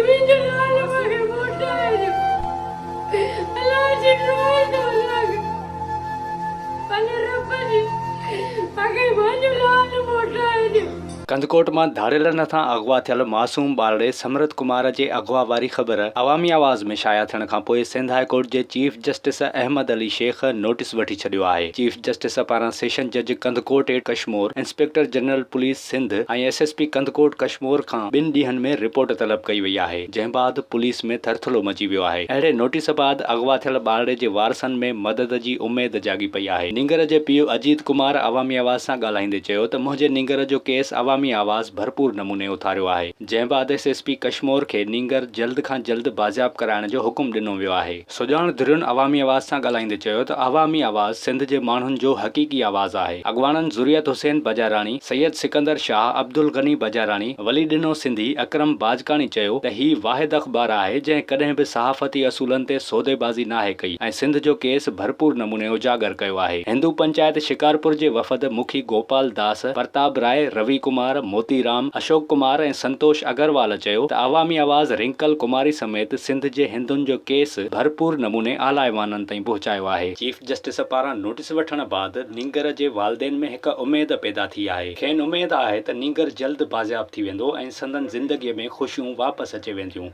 मुंहिंजो लाल मूंखे मोटाए ॾियो। अलाह जी रोई थो लॻ। भले रब जी मूंखे मुंहिंजो लाल मोटाए ॾियो। कंदकोट मां धाड़ेलनि हथां अगवा थियल मासूम ॿारड़े समरत कुमार जे अगवा वारी ख़बर अवामी आवाज़ में शाया थियण खां पोइ सिंध हाई कोर्ट जे chief justice Ahmed Ali Sheikh notice वठी छॾियो आहे। चीफ जस्टिस पारां सेशन जज Kandhkot at Kashmore, inspector general police Sindh ऐं एसएसपी कंदकोट कश्मीर खां 2 ॾींहनि में रिपोर्ट तलब कई वई आहे, जंहिं बाद पुलिस में थरथलो मची वियो आहे। अहिड़े नोटिस बाद अगवा थियल ॿारड़े जे वारसनि में मदद जी उमेद जागी पई आहे। नींगर जे पीउ अजीत कुमार अवामी आवाज़ सां ॻाल्हाईंदे चयो त मुंहिंजे नींगर जो केस अवामी आवाज़ भरपूर नमूने उथारियो आहे, जंहिं बाद एसएसपी कश्मीर खे नींगर जल्द खां जल्द बाज़ियाब कराइण जो हुकुम ॾिनो वियो आहे। सुजाण धुरियुनि अवामी आवाज़ सां ॻाल्हाईंदे चयो त अवामी आवाज़ सिंध जे माण्हुनि जो हक़ीक़ी आवाज़ आहे। अॻवाननि ज़ुरियत हुसैन बजाराणी, सैयद सिकंदर शाह, अब्दुल गनी बजाराणी, वलीडिनो सिंधी, अकरम बाजकाणी चयो त ही वाहिद अख़बार आहे जंहिं कॾहिं बि सहाफ़ती असूलनि ते सौदेबाज़ी नाहे कई ऐं सिंध जो केस भरपूर नमूने उजागर कयो आहे। हिंदू पंचायत शिकारपुर जे वफ़द मुखी गोपाल दास, प्रताप राय, रवि कुमार, मोतीराम, अशोक कुमार ऐं संतोष अग्रवाल चयो त अवामी आवाज़ रिंकल कुमारी समेत सिंध जे हिंदुनि जो केस भरपूर नमूने आला ऐवाननि ताईं पहुचायो आहे। चीफ जस्टिस पारां नोटिस वठण बाद नींगर जे वालदेन में हिक उमेद पैदा थी आहे। खेनि उमेद आहे त नींगर जल्द बाज़ियाब थी वेंदो ऐं संदन ज़िंदगीअ में ख़ुशियूं वापसि अची वेंदियूं।